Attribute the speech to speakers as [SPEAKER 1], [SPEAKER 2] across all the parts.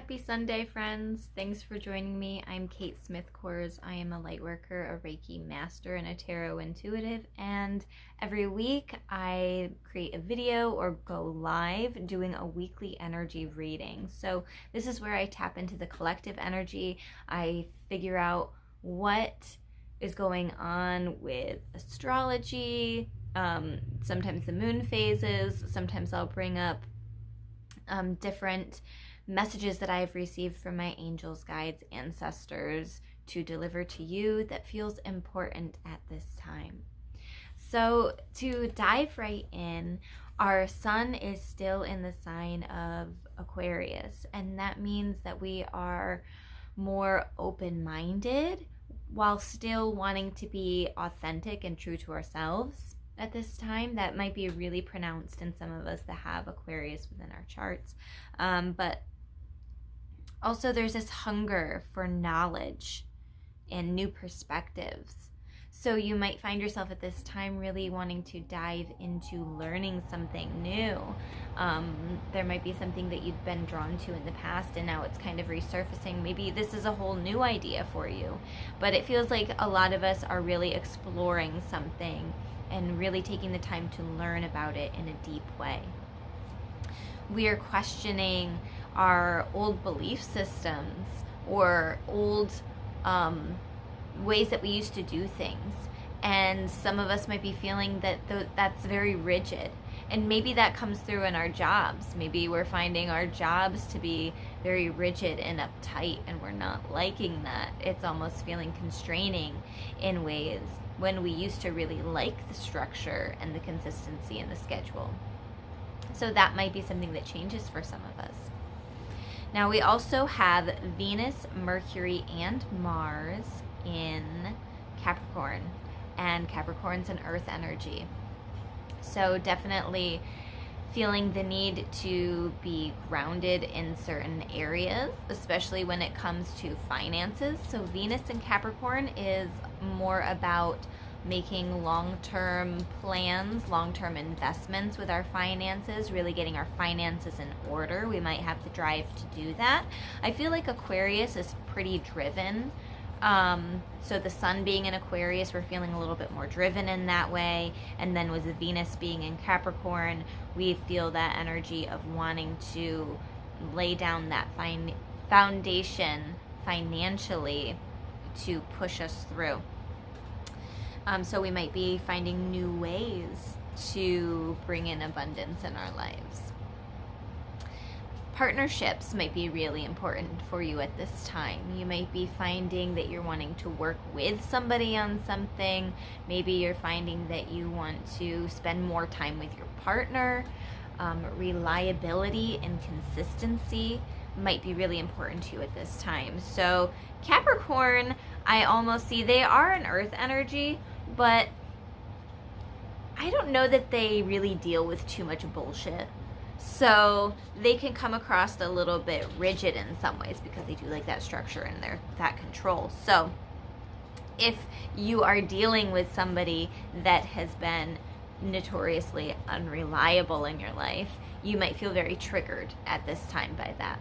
[SPEAKER 1] Happy Sunday, friends. Thanks for joining me. I'm Kate Smith-Kors. I am a light worker, a Reiki master, and a tarot intuitive. And every week I create a video or go live doing a weekly energy reading. So this is where I tap into the collective energy. I figure out what is going on with astrology, sometimes the moon phases. Sometimes I'll bring up different messages that I've received from my angels, guides, ancestors to deliver to you that feels important at this time. So to dive right in, our sun is still in the sign of Aquarius, and that means that we are more open-minded while still wanting to be authentic and true to ourselves. At this time, that might be really pronounced in some of us that have Aquarius within our charts, but also there's this hunger for knowledge and new perspectives. So you might find yourself at this time really wanting to dive into learning something new. There might be something that you've been drawn to in the past and now it's kind of resurfacing. Maybe this is a whole new idea for you, but it feels like a lot of us are really exploring something and really taking the time to learn about it in a deep way. We are questioning our old belief systems or old ways that we used to do things. And some of us might be feeling that that's very rigid. And maybe that comes through in our jobs. Maybe we're finding our jobs to be very rigid and uptight and we're not liking that. It's almost feeling constraining in ways when we used to really like the structure and the consistency and the schedule. So that might be something that changes for some of us. Now we also have Venus, Mercury, and Mars in Capricorn, and Capricorn's an earth energy. So definitely feeling the need to be grounded in certain areas, especially when it comes to finances. So Venus in Capricorn is more about making long-term plans, long-term investments with our finances, really getting our finances in order. We might have the drive to do that. I feel like Aquarius is pretty driven. So the sun being in Aquarius, we're feeling a little bit more driven in that way. And then with the Venus being in Capricorn, we feel that energy of wanting to lay down that foundation financially to push us through. So we might be finding new ways to bring in abundance in our lives. Partnerships might be really important for you at this time. You might be finding that you're wanting to work with somebody on something. Maybe you're finding that you want to spend more time with your partner. Reliability and consistency might be really important to you at this time. So Capricorn, I almost see they are an earth energy, but I don't know that they really deal with too much bullshit. So they can come across a little bit rigid in some ways because they do like that structure and that control. So if you are dealing with somebody that has been notoriously unreliable in your life, you might feel very triggered at this time by that.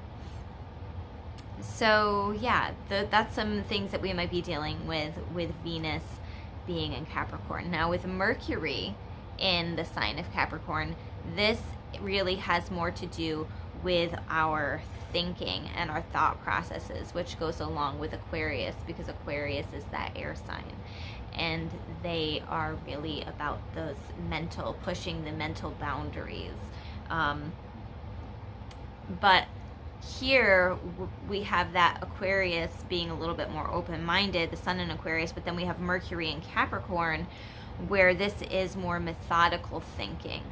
[SPEAKER 1] So yeah, that's some things that we might be dealing with Venus being in Capricorn. Now with Mercury in the sign of Capricorn, this really has more to do with our thinking and our thought processes, which goes along with Aquarius because Aquarius is that air sign. And they are really about those pushing the mental boundaries. But here we have that Aquarius being a little bit more open-minded, the sun in Aquarius, but then we have Mercury in Capricorn where this is more methodical thinking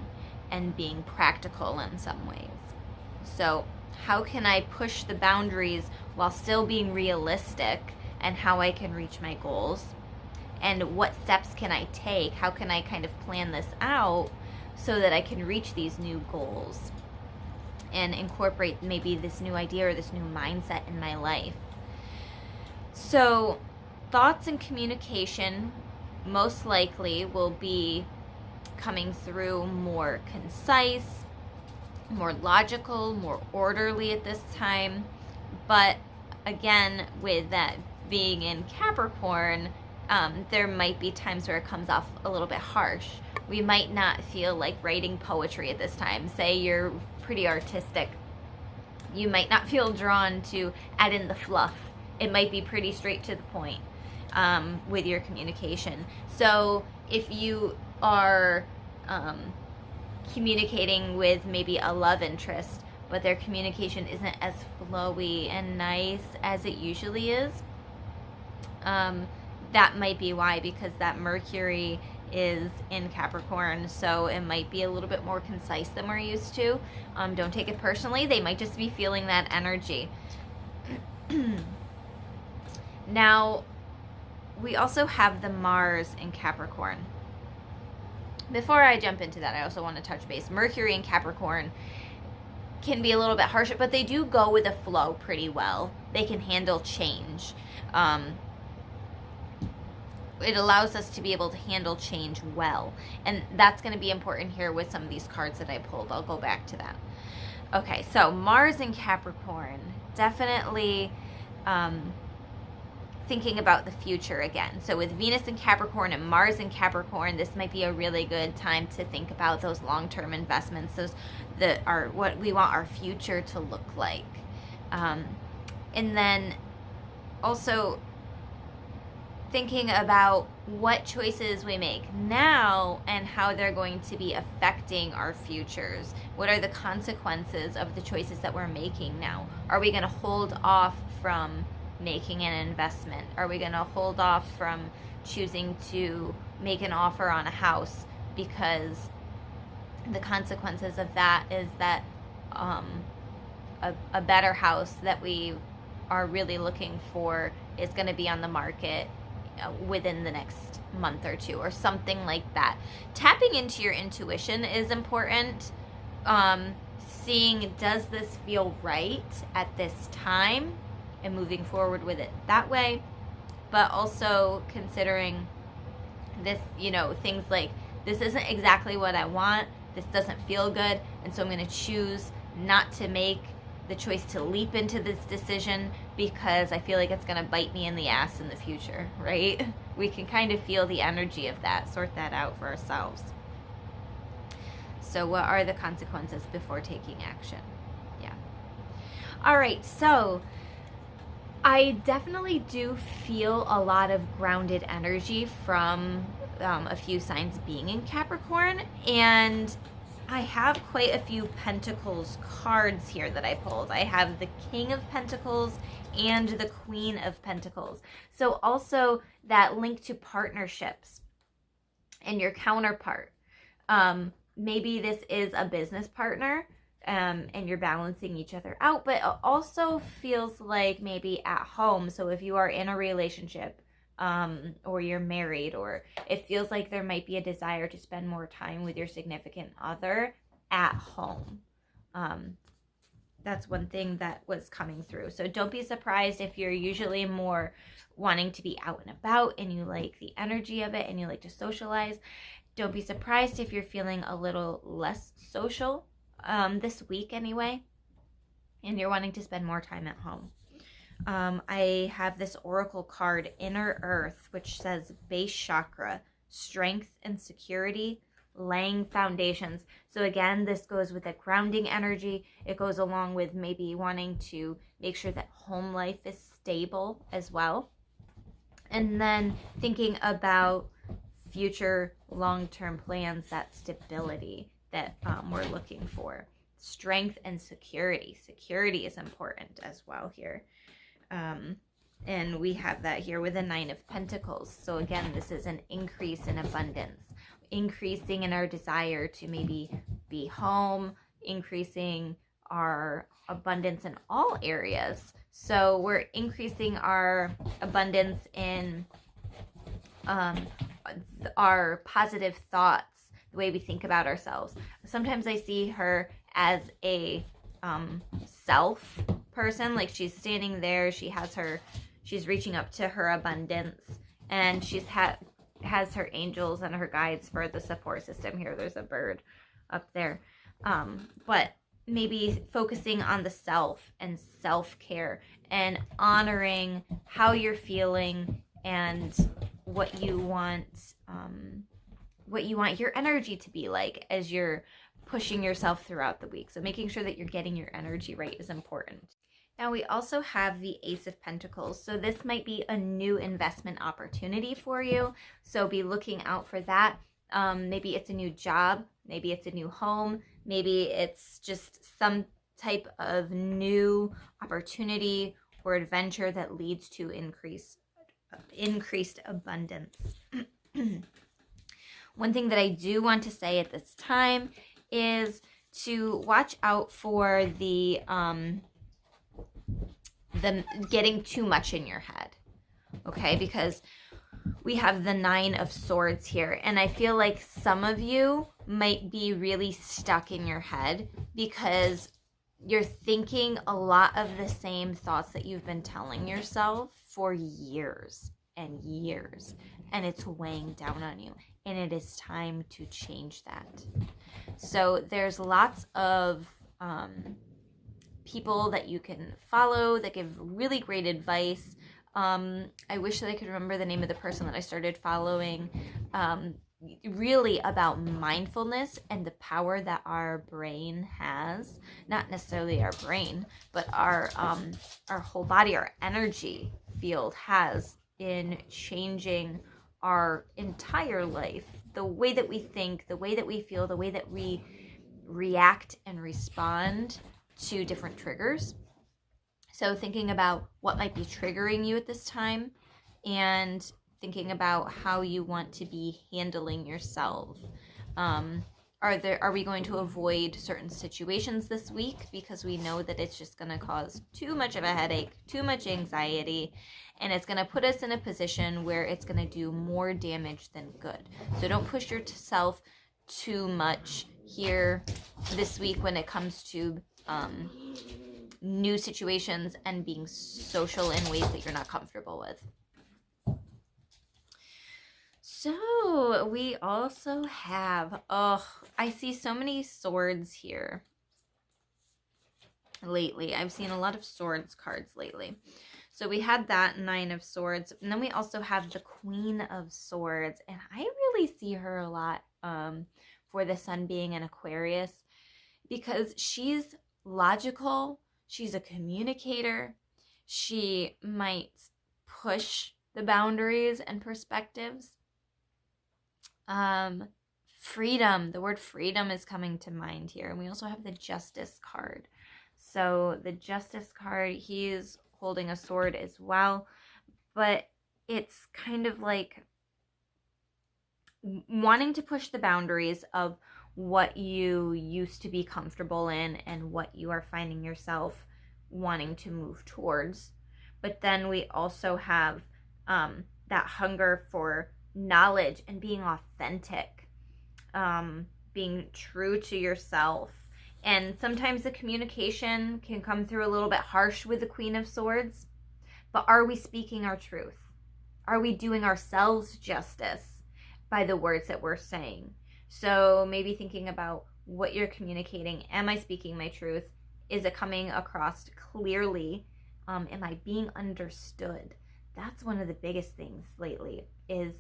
[SPEAKER 1] and being practical in some ways. So how can I push the boundaries while still being realistic and how I can reach my goals? And what steps can I take? How can I kind of plan this out so that I can reach these new goals and incorporate maybe this new idea or this new mindset in my life? So thoughts and communication most likely will be coming through more concise, more logical, more orderly at this time. But again, with that being in Capricorn, there might be times where it comes off a little bit harsh. We might not feel like writing poetry at this time. Say you're pretty artistic. You might not feel drawn to add in the fluff. It might be pretty straight to the point with your communication. So if you are communicating with maybe a love interest, but their communication isn't as flowy and nice as it usually is, that might be why, because that Mercury is in Capricorn, so it might be a little bit more concise than we're used to. Don't take it personally. They might just be feeling that energy. Now, we also have the Mars in Capricorn. Before I jump into that, I also want to touch base. Mercury in Capricorn can be a little bit harsher, but they do go with the flow pretty well. They can handle change. It allows us to be able to handle change well. And that's going to be important here with some of these cards that I pulled. I'll go back to that. Okay, so Mars in Capricorn, definitely thinking about the future again. So with Venus in Capricorn and Mars in Capricorn, this might be a really good time to think about those long-term investments, those that are what we want our future to look like. And then also thinking about what choices we make now and how they're going to be affecting our futures. What are the consequences of the choices that we're making now? Are we going to hold off from making an investment? Are we going to hold off from choosing to make an offer on a house because the consequences of that is that a better house that we are really looking for is going to be on the market within the next month or two, or something like that. Tapping into your intuition is important. Seeing, does this feel right at this time, and moving forward with it that way. But also considering this, things like, this isn't exactly what I want, this doesn't feel good, and so I'm going to choose not to make the choice to leap into this decision because I feel like it's going to bite me in the ass in the future, right? We can kind of feel the energy of that, sort that out for ourselves. So what are the consequences before taking action? Yeah. All right, so I definitely do feel a lot of grounded energy from a few signs being in Capricorn, and I have quite a few Pentacles cards here that I pulled. I have the King of Pentacles and the Queen of Pentacles. So also that link to partnerships and your counterpart. Maybe this is a business partner and you're balancing each other out, but it also feels like maybe at home. So if you are in a relationship, or you're married, or it feels like there might be a desire to spend more time with your significant other at home. That's one thing that was coming through. So don't be surprised if you're usually more wanting to be out and about and you like the energy of it and you like to socialize. Don't be surprised if you're feeling a little less social this week anyway, and you're wanting to spend more time at home. I have this oracle card, Inner Earth, which says base chakra, strength and security, laying foundations. So again, this goes with a grounding energy. It goes along with maybe wanting to make sure that home life is stable as well. And then thinking about future long-term plans, that stability that we're looking for. Strength and security. Security is important as well here. And we have that here with the Nine of Pentacles. So again, this is an increase in abundance, increasing in our desire to maybe be home, increasing our abundance in all areas. So we're increasing our abundance in our positive thoughts, the way we think about ourselves. Sometimes I see her as a self person, like she's standing there, she's reaching up to her abundance, and she's has her angels and her guides for the support system here. There's a bird up there, but maybe focusing on the self and self-care and honoring how you're feeling and what you want your energy to be like as you're pushing yourself throughout the week. So making sure that you're getting your energy right is important. Now we also have the Ace of Pentacles. So this might be a new investment opportunity for you. So be looking out for that. Maybe it's a new job. Maybe it's a new home. Maybe it's just some type of new opportunity or adventure that leads to increased abundance. One thing that I do want to say at this time is to watch out for the getting too much in your head, okay? Because we have the Nine of Swords here, and I feel like some of you might be really stuck in your head because you're thinking a lot of the same thoughts that you've been telling yourself for years and years, and it's weighing down on you, and it is time to change that. So there's lots of people that you can follow that give really great advice. I wish that I could remember the name of the person that I started following, really about mindfulness and the power that our brain has, not necessarily our brain, but our whole body, our energy field has in changing our entire life, the way that we think, the way that we feel, the way that we react and respond to different triggers. So thinking about what might be triggering you at this time and thinking about how you want to be handling yourself. Are we going to avoid certain situations this week because we know that it's just going to cause too much of a headache, too much anxiety, and it's going to put us in a position where it's going to do more damage than good. So don't push yourself too much here this week when it comes to new situations and being social in ways that you're not comfortable with. So we also have, I see so many swords here lately. I've seen a lot of swords cards lately. So we had that Nine of Swords, and then we also have the Queen of Swords, and I really see her a lot for the sun being an Aquarius because she's logical, she's a communicator, she might push the boundaries and perspectives. Freedom, the word freedom is coming to mind here. And we also have the Justice card. So the Justice card, he's holding a sword as well, but it's kind of like wanting to push the boundaries of what you used to be comfortable in and what you are finding yourself wanting to move towards. But then we also have that hunger for knowledge and being authentic, being true to yourself. And sometimes the communication can come through a little bit harsh with the Queen of Swords, but are we speaking our truth? Are we doing ourselves justice by the words that we're saying? So maybe thinking about what you're communicating. Am I speaking my truth? Is it coming across clearly? Am I being understood? That's one of the biggest things lately, is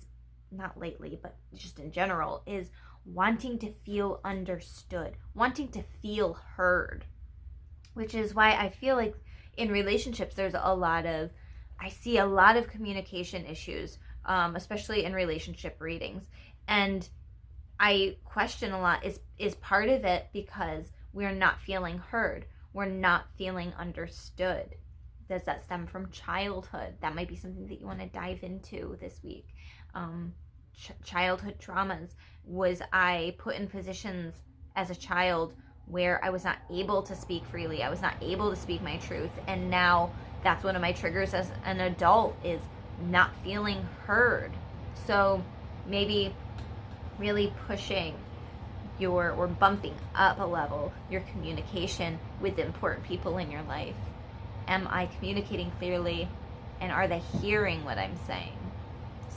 [SPEAKER 1] not lately, but just in general, is wanting to feel understood, wanting to feel heard, which is why I feel like in relationships there's I see a lot of communication issues, especially in relationship readings, and I question a lot, is part of it because we're not feeling heard, we're not feeling understood. Does that stem from childhood? That might be something that you want to dive into this week. Childhood traumas. Was I put in positions as a child where I was not able to speak freely? I was not able to speak my truth. And now that's one of my triggers as an adult, is not feeling heard. So maybe really pushing or bumping up a level your communication with important people in your life. Am I communicating clearly, and are they hearing what I'm saying?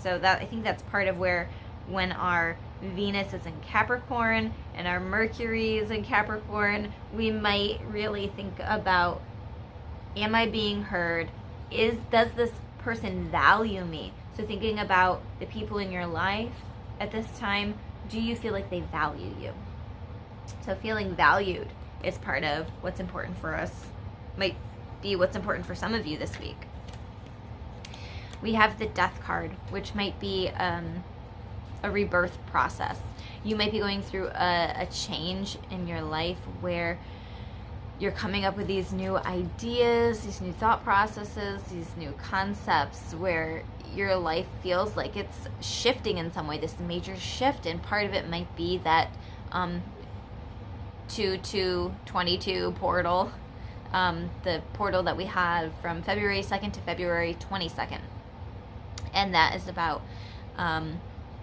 [SPEAKER 1] So that, I think that's part of where, when our Venus is in Capricorn and our Mercury is in Capricorn, we might really think about, am I being heard? Does this person value me? So thinking about the people in your life at this time, do you feel like they value you? So feeling valued is part of what's important for us. Might be what's important for some of you this week. We have the Death card, which might be a rebirth process. You might be going through a change in your life where you're coming up with these new ideas, these new thought processes, these new concepts, where your life feels like it's shifting in some way, this major shift. And part of it might be that 2222 portal, the portal that we had from February 2nd to February 22nd. And that is about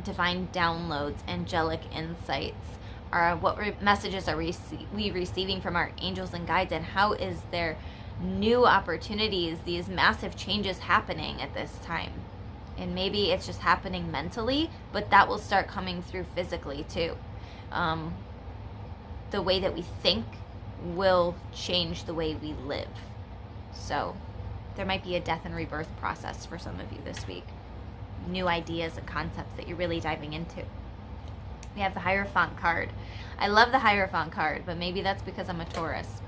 [SPEAKER 1] divine downloads, angelic insights. What messages are we receiving from our angels and guides, and how is there new opportunities, these massive changes happening at this time? And maybe it's just happening mentally, but that will start coming through physically too. The way that we think will change the way we live. So there might be a death and rebirth process for some of you this week. New ideas and concepts that you're really diving into. We have the Hierophant card. I love the Hierophant card, but maybe that's because I'm a Taurus.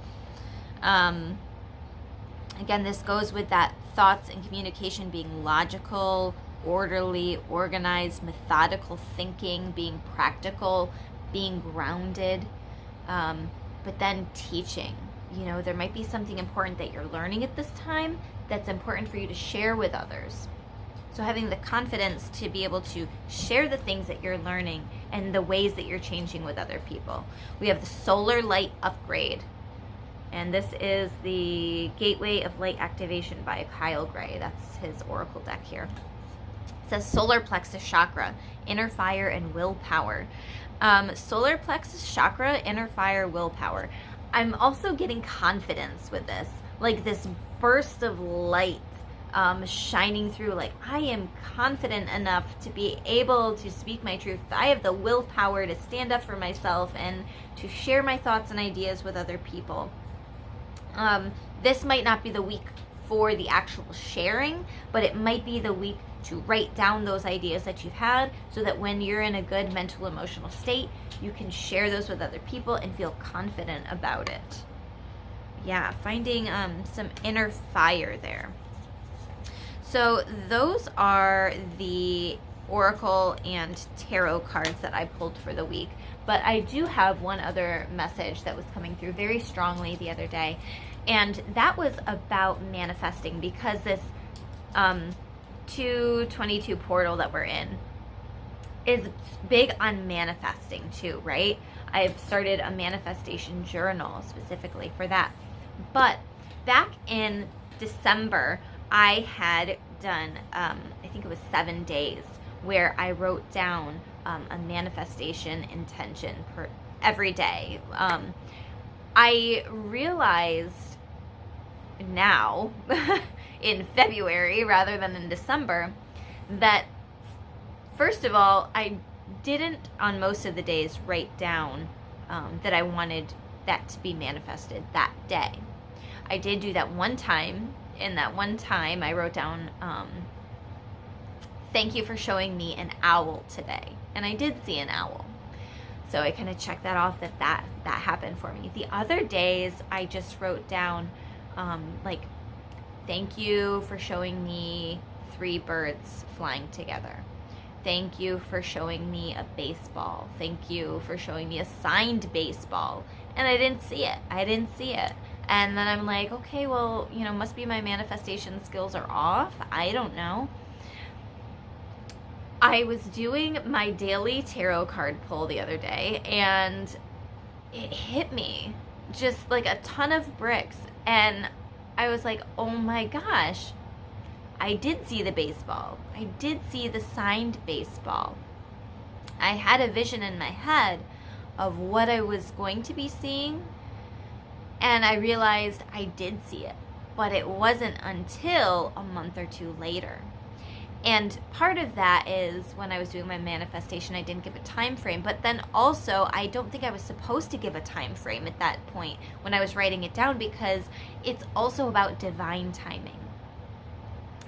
[SPEAKER 1] Again, this goes with that thoughts and communication being logical, orderly, organized, methodical thinking, being practical, being grounded, but then teaching. You know, there might be something important that you're learning at this time that's important for you to share with others. So having the confidence to be able to share the things that you're learning and the ways that you're changing with other people. We have the Solar Light Upgrade. And this is the Gateway of Light Activation by Kyle Gray. That's his oracle deck here. It says Solar Plexus Chakra, Inner Fire and Willpower. Solar Plexus Chakra, Inner Fire, Willpower. I'm also getting confidence with this. Like this burst of light shining through, like I am confident enough to be able to speak my truth. I have the willpower to stand up for myself and to share my thoughts and ideas with other people. This might not be the week for the actual sharing, but it might be the week to write down those ideas that you've had so that when you're in a good mental emotional state, you can share those with other people and feel confident about it. Yeah, finding some inner fire there. So those are the oracle and tarot cards that I pulled for the week. But I do have one other message that was coming through very strongly the other day. And that was about manifesting, because this 222 portal that we're in is big on manifesting too, right? I've started a manifestation journal specifically for that. But back in December, I had done, I think it was 7 days, where I wrote down a manifestation intention per every day. I realized now, in February rather than in December, that first of all, I didn't on most of the days write down that I wanted that to be manifested that day. I did do that one time. In that one time, I wrote down, thank you for showing me an owl today. And I did see an owl. So I kind of checked that off, that happened for me. The other days, I just wrote down, like, thank you for showing me 3 birds flying together. Thank you for showing me a baseball. Thank you for showing me a signed baseball. And I didn't see it. And then I'm like, okay, well, you know, must be my manifestation skills are off. I don't know. I was doing my daily tarot card pull the other day, and it hit me just like a ton of bricks. And I was like, oh my gosh, I did see the baseball. I did see the signed baseball. I had a vision in my head of what I was going to be seeing. And I realized I did see it, but it wasn't until a month or 2 later. And part of that is when I was doing my manifestation, I didn't give a time frame. But then also, I don't think I was supposed to give a time frame at that point when I was writing it down, because it's also about divine timing.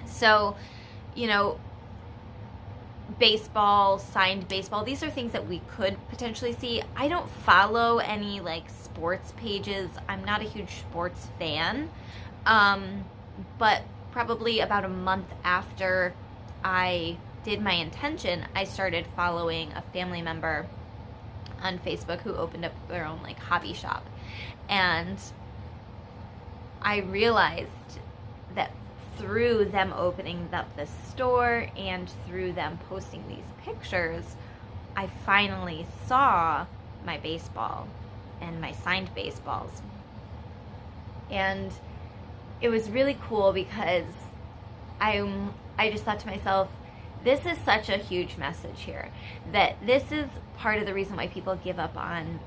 [SPEAKER 1] So, you know, baseball, signed baseball, these are things that we could potentially see. I don't follow any like sports pages. I'm not a huge sports fan. But probably about a month after I did my intention, I started following a family member on Facebook who opened up their own like hobby shop. And I realized that through them opening up the store and through them posting these pictures, I finally saw my baseball and my signed baseballs. And it was really cool because I just thought to myself, this is such a huge message here, that this is part of the reason why people give up on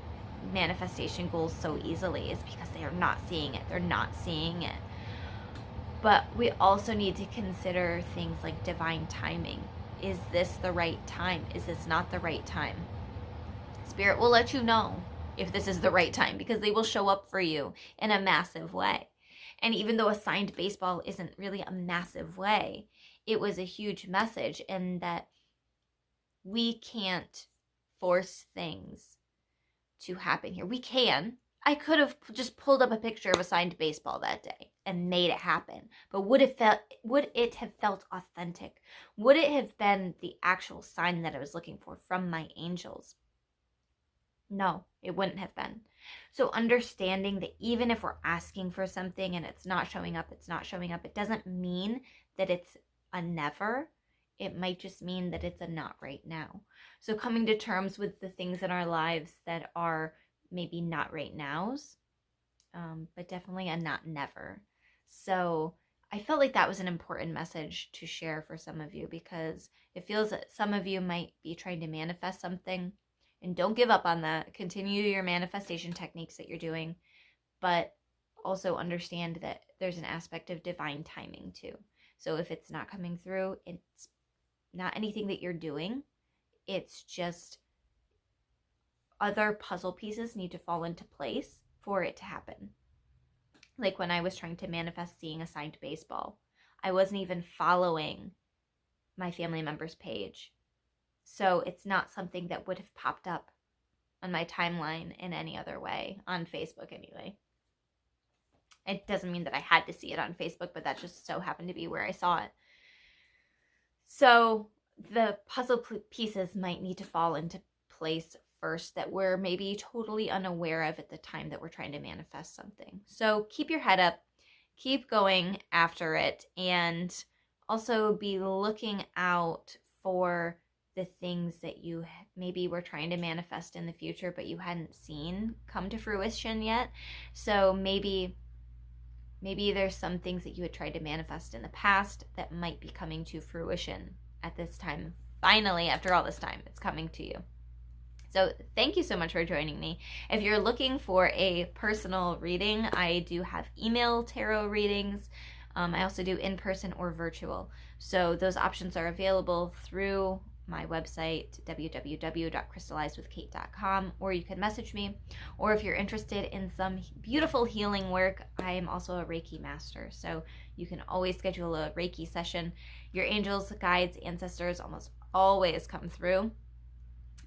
[SPEAKER 1] manifestation goals so easily, is because they are not seeing it. They're not seeing it. But we also need to consider things like divine timing. Is this the right time? Is this not the right time? Spirit will let you know if this is the right time, because they will show up for you in a massive way. And even though a signed baseball isn't really a massive way, it was a huge message, in that we can't force things to happen here. We can. I could have just pulled up a picture of a signed baseball that day and made it happen. But would it have felt authentic? Would it have been the actual sign that I was looking for from my angels? No, it wouldn't have been. So understanding that even if we're asking for something and it's not showing up, it doesn't mean that it's a never. It might just mean that it's a not right now. So coming to terms with the things in our lives that are maybe not right nows, but definitely a not never. So I felt like that was an important message to share for some of you, because it feels that some of you might be trying to manifest something. And don't give up on that. Continue your manifestation techniques that you're doing, but also understand that there's an aspect of divine timing too. So if it's not coming through, it's not anything that you're doing. It's just other puzzle pieces need to fall into place for it to happen. Like when I was trying to manifest seeing a signed baseball, I wasn't even following my family member's page. So it's not something that would have popped up on my timeline in any other way, on Facebook anyway. It doesn't mean that I had to see it on Facebook, but that just so happened to be where I saw it. So the puzzle pieces might need to fall into place first that we're maybe totally unaware of at the time that we're trying to manifest something. So keep your head up, keep going after it, and also be looking out for the things that you maybe were trying to manifest in the future, but you hadn't seen come to fruition yet. So maybe there's some things that you had tried to manifest in the past that might be coming to fruition at this time. Finally, after all this time, it's coming to you. So thank you so much for joining me. If you're looking for a personal reading, I do have email tarot readings. I also do in-person or virtual. So those options are available through my website, www.crystallizedwithkate.com, or you can message me. Or if you're interested in some beautiful healing work, I am also a Reiki master, so you can always schedule a Reiki session. Your angels, guides, ancestors almost always come through,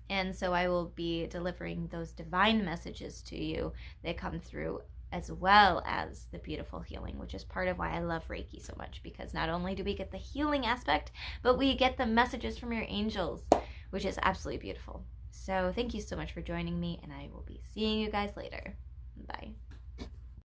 [SPEAKER 1] and so I will be delivering those divine messages to you that come through, as well as the beautiful healing, which is part of why I love Reiki so much, because not only do we get the healing aspect, but we get the messages from your angels, which is absolutely beautiful. So thank you so much for joining me, and I will be seeing you guys later. Bye.